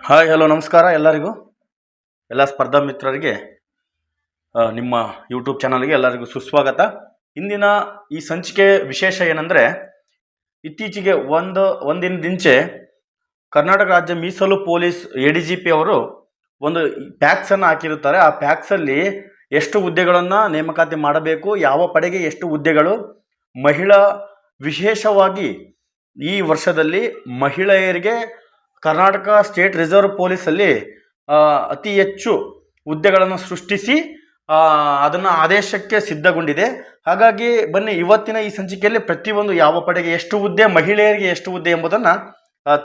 Hi hello ನಮಸ್ಕಾರ ಎಲ್ಲರಿಗೂ. ಎಲ್ಲ ಸ್ಪರ್ಧಾ ಮಿತ್ರರಿಗೆ ನಿಮ್ಮ ಯೂಟ್ಯೂಬ್ ಚಾನಲ್ಗೆ ಎಲ್ಲರಿಗೂ ಸುಸ್ವಾಗತ. ಇಂದಿನ ಈ ಸಂಚಿಕೆ ವಿಶೇಷ ಏನಂದರೆ, ಇತ್ತೀಚೆಗೆ ಒಂದಿನದಿಂಚೆ ಕರ್ನಾಟಕ ರಾಜ್ಯ ಮೀಸಲು ಪೊಲೀಸ್ ADGP ಅವರು ಒಂದು ಪ್ಯಾಕ್ಸನ್ನು ಹಾಕಿರುತ್ತಾರೆ. ಆ ಪ್ಯಾಕ್ಸಲ್ಲಿ ಎಷ್ಟು ಹುದ್ದೆಗಳನ್ನು ನೇಮಕಾತಿ ಮಾಡಬೇಕು, ಯಾವ ಪಡೆಗೆ ಎಷ್ಟು ಹುದ್ದೆಗಳು, ಮಹಿಳಾ ವಿಶೇಷವಾಗಿ ಈ ವರ್ಷದಲ್ಲಿ ಮಹಿಳೆಯರಿಗೆ ಕರ್ನಾಟಕ ಸ್ಟೇಟ್ ರಿಸರ್ವ್ ಪೊಲೀಸಲ್ಲಿ ಅತಿ ಹೆಚ್ಚು ಹುದ್ದೆಗಳನ್ನು ಸೃಷ್ಟಿಸಿ ಅದನ್ನು ಆದೇಶಕ್ಕೆ ಸಿದ್ಧಗೊಂಡಿದೆ. ಹಾಗಾಗಿ ಬನ್ನಿ ಇವತ್ತಿನ ಈ ಸಂಚಿಕೆಯಲ್ಲಿ ಪ್ರತಿಯೊಂದು ಯಾವ ಪಡೆಗೆ ಎಷ್ಟು ಹುದ್ದೆ, ಮಹಿಳೆಯರಿಗೆ ಎಷ್ಟು ಹುದ್ದೆ ಎಂಬುದನ್ನು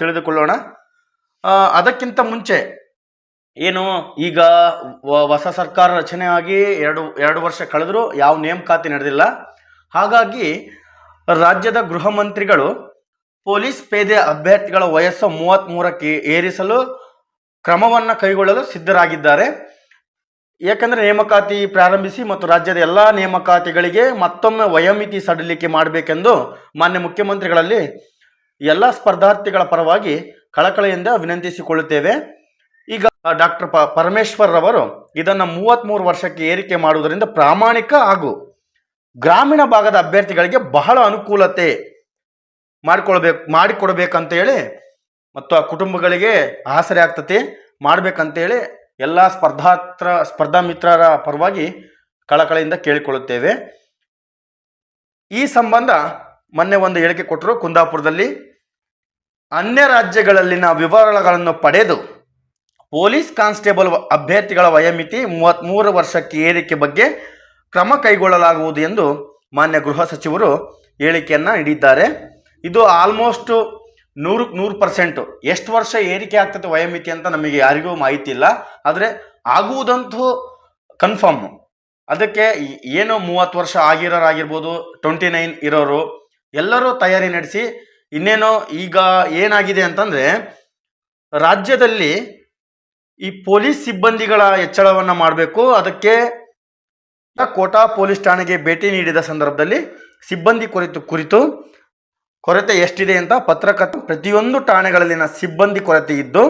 ತಿಳಿದುಕೊಳ್ಳೋಣ. ಅದಕ್ಕಿಂತ ಮುಂಚೆ ಏನು, ಈಗ ಹೊಸ ಸರ್ಕಾರ ರಚನೆ ಆಗಿ ಎರಡು ವರ್ಷ ಕಳೆದರೂ ಯಾವ ನೇಮಕಾತಿ ನಡೆದಿಲ್ಲ. ಹಾಗಾಗಿ ರಾಜ್ಯದ ಗೃಹ ಮಂತ್ರಿಗಳು ಪೊಲೀಸ್ ಪೇದೆ ಅಭ್ಯರ್ಥಿಗಳ ವಯಸ್ಸು 33ಕ್ಕೆ ಏರಿಸಲು ಕ್ರಮವನ್ನು ಕೈಗೊಳ್ಳಲು ಸಿದ್ಧರಾಗಿದ್ದಾರೆ. ಏಕೆಂದರೆ ನೇಮಕಾತಿ ಪ್ರಾರಂಭಿಸಿ ಮತ್ತು ರಾಜ್ಯದ ಎಲ್ಲ ನೇಮಕಾತಿಗಳಿಗೆ ಮತ್ತೊಮ್ಮೆ ವಯೋಮಿತಿ ಸಡಿಲಿಕೆ ಮಾಡಬೇಕೆಂದು ಮಾನ್ಯ ಮುಖ್ಯಮಂತ್ರಿಗಳಲ್ಲಿ ಎಲ್ಲ ಸ್ಪರ್ಧಾರ್ಥಿಗಳ ಪರವಾಗಿ ಕಳಕಳಿಯಿಂದ ವಿನಂತಿಸಿಕೊಳ್ಳುತ್ತೇವೆ. ಈಗ ಡಾಕ್ಟರ್ ಪರಮೇಶ್ವರ್ ರವರು ಇದನ್ನು 33 ವರ್ಷಕ್ಕೆ ಏರಿಕೆ ಮಾಡುವುದರಿಂದ ಪ್ರಾಮಾಣಿಕ ಗ್ರಾಮೀಣ ಭಾಗದ ಅಭ್ಯರ್ಥಿಗಳಿಗೆ ಬಹಳ ಅನುಕೂಲತೆ ಮಾಡಿಕೊಡ್ಬೇಕಂತ ಹೇಳಿ ಮತ್ತು ಆ ಕುಟುಂಬಗಳಿಗೆ ಆಸರೆ ಆಗ್ತತೆ ಮಾಡಬೇಕಂತೇಳಿ ಎಲ್ಲ ಸ್ಪರ್ಧಾ ಮಿತ್ರರ ಪರವಾಗಿ ಕಳಕಳಿಯಿಂದ ಕೇಳಿಕೊಳ್ಳುತ್ತೇವೆ. ಈ ಸಂಬಂಧ ಮೊನ್ನೆ ಒಂದು ಹೇಳಿಕೆ ಕೊಟ್ಟರು. ಕುಂದಾಪುರದಲ್ಲಿ ಅನ್ಯ ರಾಜ್ಯಗಳಲ್ಲಿನ ವಿವರಗಳನ್ನು ಪಡೆದು ಪೊಲೀಸ್ ಕಾನ್ಸ್ಟೇಬಲ್ ಅಭ್ಯರ್ಥಿಗಳ ವಯೋಮಿತಿ 33 ವರ್ಷಕ್ಕೆ ಏರಿಕೆ ಬಗ್ಗೆ ಕ್ರಮ ಕೈಗೊಳ್ಳಲಾಗುವುದು ಎಂದು ಮಾನ್ಯ ಗೃಹ ಸಚಿವರು ಹೇಳಿಕೆಯನ್ನು ನೀಡಿದ್ದಾರೆ. ಇದು ಆಲ್ಮೋಸ್ಟ್ 100% ಎಷ್ಟು ವರ್ಷ ಏರಿಕೆ ಆಗ್ತದೆ ವಯೋಮಿತಿ ಅಂತ ನಮಗೆ ಯಾರಿಗೂ ಮಾಹಿತಿ ಇಲ್ಲ. ಆದರೆ ಆಗುವುದಂತೂ ಕನ್ಫರ್ಮ್. ಅದಕ್ಕೆ ಏನು 30 ವರ್ಷ ಆಗಿರೋರಾಗಿರ್ಬೋದು, 29 ಇರೋರು ಎಲ್ಲರೂ ತಯಾರಿ ನಡೆಸಿ, ಇನ್ನೇನೋ ಈಗ ಏನಾಗಿದೆ ಅಂತಂದರೆ ರಾಜ್ಯದಲ್ಲಿ ಈ ಪೊಲೀಸ್ ಸಿಬ್ಬಂದಿಗಳ ಹೆಚ್ಚಳವನ್ನು ಮಾಡಬೇಕು. ಅದಕ್ಕೆ ಕೋಟಾ ಪೊಲೀಸ್ ಠಾಣೆಗೆ ಭೇಟಿ ನೀಡಿದ ಸಂದರ್ಭದಲ್ಲಿ ಸಿಬ್ಬಂದಿ ಕುರಿತು ಕೊರತೆ ಎಷ್ಟಿದೆ ಅಂತ ಪತ್ರಕರ್ತ ಪ್ರತಿಯೊಂದು ಠಾಣೆಗಳಲ್ಲಿನ ಸಿಬ್ಬಂದಿ ಕೊರತೆ ಇದ್ದು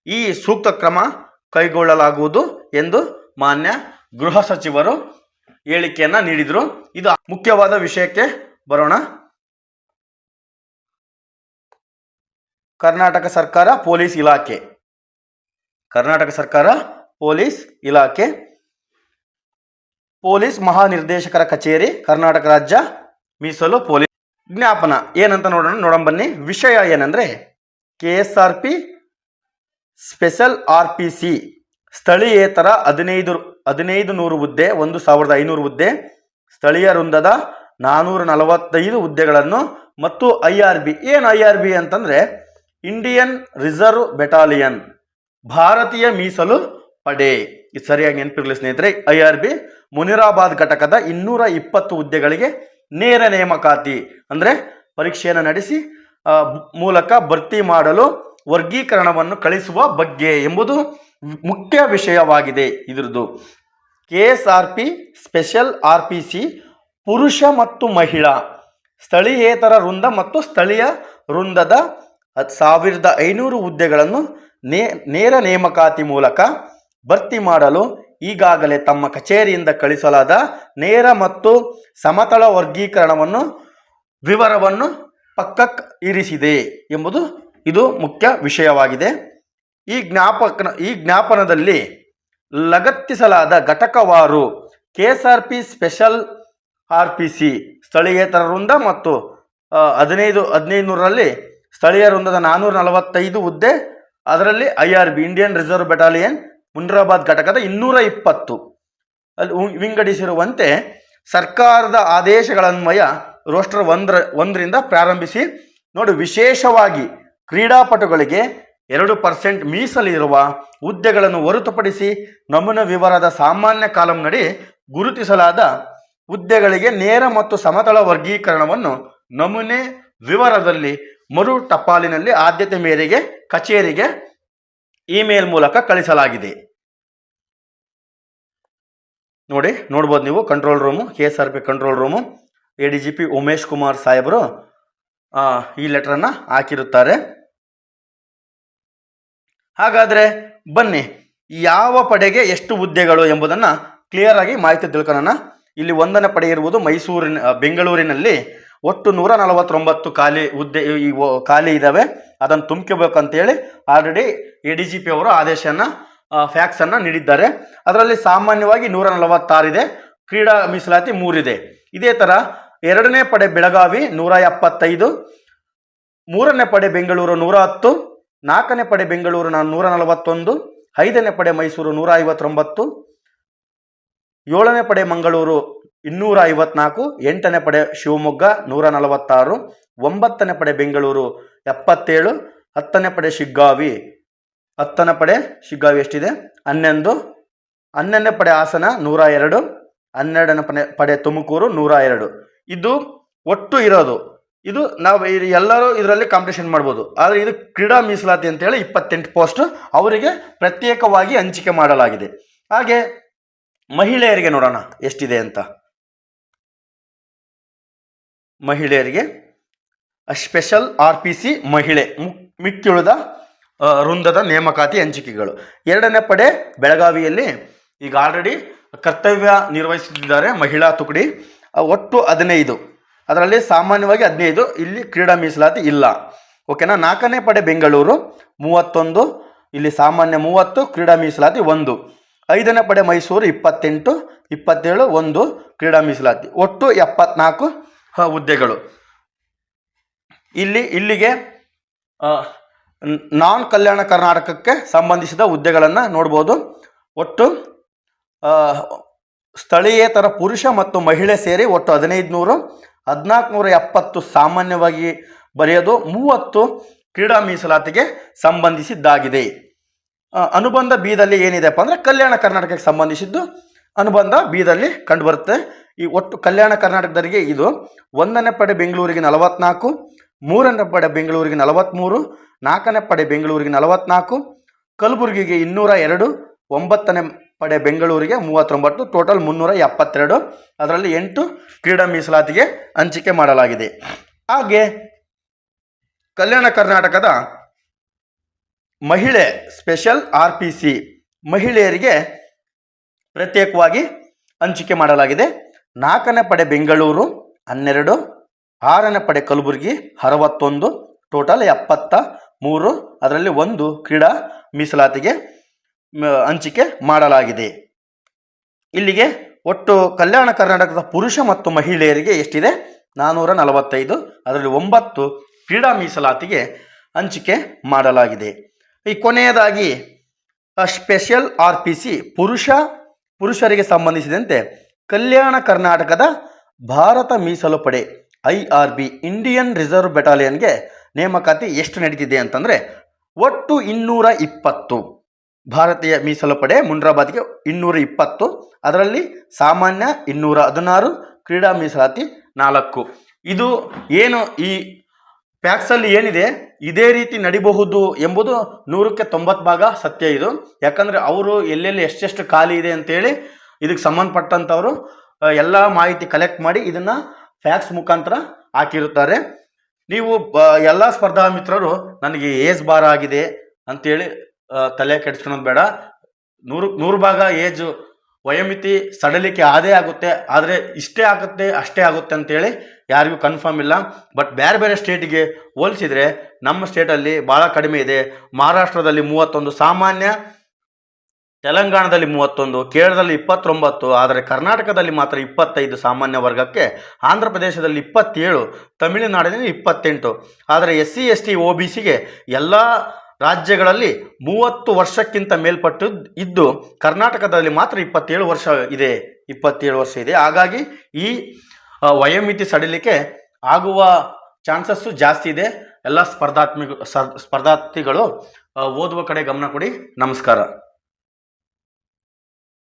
ಈ ಸೂಕ್ತ ಕ್ರಮ ಕೈಗೊಳ್ಳಲಾಗುವುದು ಎಂದು ಮಾನ್ಯ ಗೃಹ ಸಚಿವರು ಹೇಳಿಕೆಯನ್ನು ನೀಡಿದರು. ಇದು ಮುಖ್ಯವಾದ ವಿಷಯಕ್ಕೆ ಬರೋಣ. ಕರ್ನಾಟಕ ಸರ್ಕಾರ ಪೊಲೀಸ್ ಇಲಾಖೆ ಪೊಲೀಸ್ ಮಹಾನಿರ್ದೇಶಕರ ಕಚೇರಿ, ಕರ್ನಾಟಕ ರಾಜ್ಯ ಮೀಸಲು ಪೊಲೀಸ್ ಜ್ಞಾಪನ ಏನಂತ ನೋಡೋಣ ಬನ್ನಿ. ವಿಷಯ ಏನಂದರೆ, KSRP ಸ್ಪೆಷಲ್ RPC ಸ್ಥಳೀಯೇತರ 1500 ಹುದ್ದೆ, 1500 ಹುದ್ದೆ, ಸ್ಥಳೀಯ ವೃಂದದ 445 ಹುದ್ದೆಗಳನ್ನು ಮತ್ತು IRB. ಏನು IRB ಅಂತಂದರೆ ಇಂಡಿಯನ್ ರಿಸರ್ವ್ ಬೆಟಾಲಿಯನ್, ಭಾರತೀಯ ಮೀಸಲು ಪಡೆ. ಇದು ಸರಿಯಾಗಿ ನೆನಪಿರಲಿ ಸ್ನೇಹಿತರೆ. IRB ಮುನಿರಾಬಾದ್ ಘಟಕದ 220 ಹುದ್ದೆಗಳಿಗೆ ನೇರ ನೇಮಕಾತಿ ಅಂದರೆ ಪರೀಕ್ಷೆಯನ್ನು ನಡೆಸಿ ಮೂಲಕ ಭರ್ತಿ ಮಾಡಲು ವರ್ಗೀಕರಣವನ್ನು ಕಳಿಸುವ ಬಗ್ಗೆ ಎಂಬುದು ಮುಖ್ಯ ವಿಷಯವಾಗಿದೆ. ಇದರದ್ದು KSRP ಸ್ಪೆಷಲ್ RPC ಪುರುಷ ಮತ್ತು ಮಹಿಳಾ ಸ್ಥಳೀಯೇತರ ವೃಂದ ಮತ್ತು ಸ್ಥಳೀಯ ವೃಂದದ 1500 ಹುದ್ದೆಗಳನ್ನು ನೇರ ನೇಮಕಾತಿ ಮೂಲಕ ಭರ್ತಿ ಮಾಡಲು ಈಗಾಗಲೇ ತಮ್ಮ ಕಚೇರಿಯಿಂದ ಕಳಿಸಲಾದ ನೇರ ಮತ್ತು ಸಮತಳ ವರ್ಗೀಕರಣವನ್ನು ವಿವರವನ್ನು ಪಕ್ಕಕ್ಕೆ ಇರಿಸಿದೆ ಎಂಬುದು ಇದು ಮುಖ್ಯ ವಿಷಯವಾಗಿದೆ. ಈ ಜ್ಞಾಪನದಲ್ಲಿ ಲಗತ್ತಿಸಲಾದ ಘಟಕವಾರು KSRP ಸ್ಪೆಷಲ್ RPC ಸ್ಥಳೀಯೇತರ ವೃಂದ ಮತ್ತು 1500ರಲ್ಲಿ ಸ್ಥಳೀಯ ವೃಂದದ 445 ಹುದ್ದೆ, ಅದರಲ್ಲಿ IRB Indian reserve battalion Munirabad ಘಟಕದ 220 ಅಲ್ಲಿ ವಿಂಗಡಿಸಿರುವಂತೆ ಸರ್ಕಾರದ ಆದೇಶಗಳನ್ವಯ ರೋಸ್ಟರ್ 1ರಿಂದ ಪ್ರಾರಂಭಿಸಿ ನೋಡಿ. ವಿಶೇಷವಾಗಿ ಕ್ರೀಡಾಪಟುಗಳಿಗೆ 2% ಮೀಸಲಿರುವ ಹುದ್ದೆಗಳನ್ನು ಹೊರತುಪಡಿಸಿ ನಮೂನೆ ವಿವರದ ಸಾಮಾನ್ಯ ಕಾಲಂನಡಿ ಗುರುತಿಸಲಾದ ಹುದ್ದೆಗಳಿಗೆ ನೇರ ಮತ್ತು ಸಮತಳ ವರ್ಗೀಕರಣವನ್ನು ನಮೂನೆ ವಿವರದಲ್ಲಿ ಮರು ಟಪಾಲಿನಲ್ಲಿ ಆದ್ಯತೆ ಮೇರೆಗೆ ಕಚೇರಿಗೆ ಇಮೇಲ್ ಮೂಲಕ ಕಳಿಸಲಾಗಿದೆ. ನೋಡ್ಬೋದು ನೀವು. Control room, KSRP control room, ADGP Umesh Kumar ಸಾಹೇಬರು ಈ ಲೆಟರನ್ನು ಹಾಕಿರುತ್ತಾರೆ. ಹಾಗಾದರೆ ಬನ್ನಿ, ಯಾವ ಪಡೆಗೆ ಎಷ್ಟು ಹುದ್ದೆಗಳು ಎಂಬುದನ್ನು ಕ್ಲಿಯರ್ ಆಗಿ ಮಾಹಿತಿ ತಿಳ್ಕೊಳ್ಳೋಣ. ಇಲ್ಲಿ 1ನೇ ಪಡೆ ಇರುವುದು ಬೆಂಗಳೂರಿನಲ್ಲಿ ಒಟ್ಟು 149 ಖಾಲಿ ಹುದ್ದೆ ಖಾಲಿ ಇದ್ದಾವೆ. ಅದನ್ನು ತುಂಬಿಕಬೇಕಂತೇಳಿ ಆಲ್ರೆಡಿ ADGP ಅವರು ಆದೇಶನ ಫ್ಯಾಕ್ಸನ್ನು ನೀಡಿದ್ದಾರೆ. ಅದರಲ್ಲಿ ಸಾಮಾನ್ಯವಾಗಿ 146 ಇದೆ, ಕ್ರೀಡಾ ಮೀಸಲಾತಿ 3 ಇದೆ. ಇದೇ ಥರ 2ನೇ ಪಡೆ ಬೆಳಗಾವಿ 175, 3ನೇ ಪಡೆ ಬೆಂಗಳೂರು 110, 4ನೇ ಪಡೆ ಬೆಂಗಳೂರು 141, 5ನೇ ಪಡೆ ಮೈಸೂರು 159, 7ನೇ ಪಡೆ ಮಂಗಳೂರು 254, 8ನೇ ಪಡೆ ಶಿವಮೊಗ್ಗ 146, 9ನೇ ಪಡೆ ಬೆಂಗಳೂರು 77, 10ನೇ ಪಡೆ ಶಿಗ್ಗಾವಿ ಎಷ್ಟಿದೆ 11, 11ನೇ ಪಡೆ ಹಾಸನ 102, 12ನೇ ಪಡೆ ತುಮಕೂರು 102. ಇದು ಒಟ್ಟು ಇರೋದು. ಇದು ನಾವು ಎಲ್ಲರೂ ಇದರಲ್ಲಿ ಕಾಂಪಿಟೇಷನ್ ಮಾಡ್ಬೋದು. ಆದರೆ ಇದು ಕ್ರೀಡಾ ಮೀಸಲಾತಿ ಅಂತೇಳಿ 28 ಪೋಸ್ಟ್ ಅವರಿಗೆ ಪ್ರತ್ಯೇಕವಾಗಿ ಹಂಚಿಕೆ ಮಾಡಲಾಗಿದೆ. ಹಾಗೆ ಮಹಿಳೆಯರಿಗೆ ನೋಡೋಣ ಎಷ್ಟಿದೆ ಅಂತ. ಮಹಿಳೆಯರಿಗೆ ಸ್ಪೆಷಲ್ RPC ಮಹಿಳೆ ಮಿಕ್ಕಿಳಿದ ವೃಂದದ ನೇಮಕಾತಿ ಹಂಚಿಕೆಗಳು. 2ನೇ ಪಡೆ ಬೆಳಗಾವಿಯಲ್ಲಿ ಈಗ ಆಲ್ರೆಡಿ ಕರ್ತವ್ಯ ನಿರ್ವಹಿಸುತ್ತಿದ್ದಾರೆ ಮಹಿಳಾ ತುಕಡಿ, ಒಟ್ಟು 15. ಅದರಲ್ಲಿ ಸಾಮಾನ್ಯವಾಗಿ 15, ಇಲ್ಲಿ ಕ್ರೀಡಾ ಮೀಸಲಾತಿ ಇಲ್ಲ. ಓಕೆನಾ. 4ನೇ ಪಡೆ ಬೆಂಗಳೂರು 31, ಇಲ್ಲಿ ಸಾಮಾನ್ಯ 30, ಕ್ರೀಡಾ ಮೀಸಲಾತಿ 1. 5ನೇ ಪಡೆ ಮೈಸೂರು 28, 27, 1 ಕ್ರೀಡಾ ಮೀಸಲಾತಿ, ಒಟ್ಟು 74 ಹುದ್ದೆಗಳು. ಇಲ್ಲಿಗೆ ನಾನ್ ಕಲ್ಯಾಣ ಕರ್ನಾಟಕಕ್ಕೆ ಸಂಬಂಧಿಸಿದ ಹುದ್ದೆಗಳನ್ನು ನೋಡ್ಬೋದು. ಒಟ್ಟು ಸ್ಥಳೀಯೇತರ ಪುರುಷ ಮತ್ತು ಮಹಿಳೆ ಸೇರಿ ಒಟ್ಟು 1500, 1470 ಸಾಮಾನ್ಯವಾಗಿ ಬರೆಯೋದು, 30 ಕ್ರೀಡಾ ಮೀಸಲಾತಿಗೆ ಸಂಬಂಧಿಸಿದ್ದಾಗಿದೆ. ಅನುಬಂಧ ಬಿದಲ್ಲಿ ಏನಿದೆಪ್ಪ ಅಂದರೆ ಕಲ್ಯಾಣ ಕರ್ನಾಟಕಕ್ಕೆ ಸಂಬಂಧಿಸಿದ್ದು ಅನುಬಂಧ ಬಿದಲ್ಲಿ ಕಂಡುಬರುತ್ತೆ. ಈ ಒಟ್ಟು ಕಲ್ಯಾಣ ಕರ್ನಾಟಕದವರಿಗೆ ಇದು 1ನೇ ಪಡೆ ಬೆಂಗಳೂರಿಗೆ 44, 3ನೇ ಪಡೆ ಬೆಂಗಳೂರಿಗೆ 43, 4ನೇ ಪಡೆ ಬೆಂಗಳೂರಿಗೆ 44, ಕಲಬುರಗಿಗೆ 202, 9ನೇ ಪಡೆ ಬೆಂಗಳೂರಿಗೆ 39, ಟೋಟಲ್ 372. ಅದರಲ್ಲಿ 8 ಕ್ರೀಡಾ ಮೀಸಲಾತಿಗೆ ಹಂಚಿಕೆ ಮಾಡಲಾಗಿದೆ. ಹಾಗೆ ಕಲ್ಯಾಣ ಕರ್ನಾಟಕದ ಮಹಿಳೆ ಸ್ಪೆಷಲ್ RPC ಮಹಿಳೆಯರಿಗೆ ಪ್ರತ್ಯೇಕವಾಗಿ ಹಂಚಿಕೆ ಮಾಡಲಾಗಿದೆ. 4ನೇ ಪಡೆ ಬೆಂಗಳೂರು 12, 6ನೇ ಪಡೆ ಕಲಬುರಗಿ 61, ಟೋಟಲ್ 73. ಅದರಲ್ಲಿ 1 ಕ್ರೀಡಾ ಮೀಸಲಾತಿಗೆ ಹಂಚಿಕೆ ಮಾಡಲಾಗಿದೆ. ಇಲ್ಲಿಗೆ ಒಟ್ಟು ಕಲ್ಯಾಣ ಕರ್ನಾಟಕದ ಪುರುಷ ಮತ್ತು ಮಹಿಳೆಯರಿಗೆ ಎಷ್ಟಿದೆ 445, ಅದರಲ್ಲಿ 9 ಕ್ರೀಡಾ ಮೀಸಲಾತಿಗೆ ಹಂಚಿಕೆ ಮಾಡಲಾಗಿದೆ. ಈ ಕೊನೆಯದಾಗಿ ಸ್ಪೆಷಲ್ RPC ಪುರುಷರಿಗೆ ಸಂಬಂಧಿಸಿದಂತೆ ಕಲ್ಯಾಣ ಕರ್ನಾಟಕದ ಭಾರತ ಮೀಸಲು ಪಡೆ IRB ಇಂಡಿಯನ್ ರಿಸರ್ವ್ ಬೆಟಾಲಿಯನ್ಗೆ ನೇಮಕಾತಿ ಎಷ್ಟು ನಡೀತಿದೆ ಅಂತಂದರೆ ಒಟ್ಟು 220. ಭಾರತೀಯ ಮೀಸಲು ಪಡೆ ಮುನ್ರಾಬಾದ್ಗೆ 220, ಅದರಲ್ಲಿ ಸಾಮಾನ್ಯ 216, ಕ್ರೀಡಾ ಮೀಸಲಾತಿ 4. ಇದು ಏನು ಈ ಪ್ಯಾಕ್ಸಲ್ಲಿ ಏನಿದೆ ಇದೇ ರೀತಿ ನಡಿಬಹುದು ಎಂಬುದು 100ಕ್ಕೆ 90 ಭಾಗ ಸತ್ಯ ಇದು. ಯಾಕಂದರೆ ಅವರು ಎಲ್ಲೆಲ್ಲಿ ಎಷ್ಟೆಷ್ಟು ಖಾಲಿ ಇದೆ ಅಂತೇಳಿ ಇದಕ್ಕೆ ಸಂಬಂಧಪಟ್ಟಂಥವರು ಎಲ್ಲ ಮಾಹಿತಿ ಕಲೆಕ್ಟ್ ಮಾಡಿ ಇದನ್ನು ಫ್ಯಾಕ್ಸ್ ಮುಖಾಂತರ ಹಾಕಿರುತ್ತಾರೆ. ನೀವು ಎಲ್ಲ ಸ್ಪರ್ಧಾ ಮಿತ್ರರು ನನಗೆ ಏಜ್ ಬಾರ್ ಆಗಿದೆ ಅಂತೇಳಿ ತಲೆ ಕೆಡಿಸ್ಕೊಳೋದು ಬೇಡ. 100 ಭಾಗ ಏಜ್ ವಯೋಮಿತಿ ಸಡಲಿಕೆ ಆದೇ ಆಗುತ್ತೆ, ಆದರೆ ಇಷ್ಟೇ ಆಗುತ್ತೆ ಅಷ್ಟೇ ಆಗುತ್ತೆ ಅಂತೇಳಿ ಯಾರಿಗೂ ಕನ್ಫರ್ಮ್ ಇಲ್ಲ. ಬಟ್ ಬೇರೆ ಬೇರೆ ಸ್ಟೇಟಿಗೆ ಹೋಲಿಸಿದರೆ ನಮ್ಮ ಸ್ಟೇಟಲ್ಲಿ ಭಾಳ ಕಡಿಮೆ ಇದೆ. ಮಹಾರಾಷ್ಟ್ರದಲ್ಲಿ 31 ಸಾಮಾನ್ಯ, ತೆಲಂಗಾಣದಲ್ಲಿ 31, ಕೇರಳದಲ್ಲಿ 29, ಆದರೆ ಕರ್ನಾಟಕದಲ್ಲಿ ಮಾತ್ರ 25 ಸಾಮಾನ್ಯ ವರ್ಗಕ್ಕೆ, ಆಂಧ್ರ ಪ್ರದೇಶದಲ್ಲಿ 27, ತಮಿಳುನಾಡಿನಲ್ಲಿ 28. ಆದರೆ SC ST OBCಗೆ ಎಲ್ಲ ರಾಜ್ಯಗಳಲ್ಲಿ 30 ವರ್ಷಕ್ಕಿಂತ ಮೇಲ್ಪಟ್ಟು ಇದ್ದು ಕರ್ನಾಟಕದಲ್ಲಿ ಮಾತ್ರ 27 ವರ್ಷ ಇದೆ. ಹಾಗಾಗಿ ಈ ವಯೋಮಿತಿ ಸಡಿಲಿಕೆ ಆಗುವ ಚಾನ್ಸಸ್ಸು ಜಾಸ್ತಿ ಇದೆ. ಎಲ್ಲ ಸ್ಪರ್ಧಾರ್ಥಿಗಳು ಓದುವ ಕಡೆ ಗಮನ ಕೊಡಿ. ನಮಸ್ಕಾರ.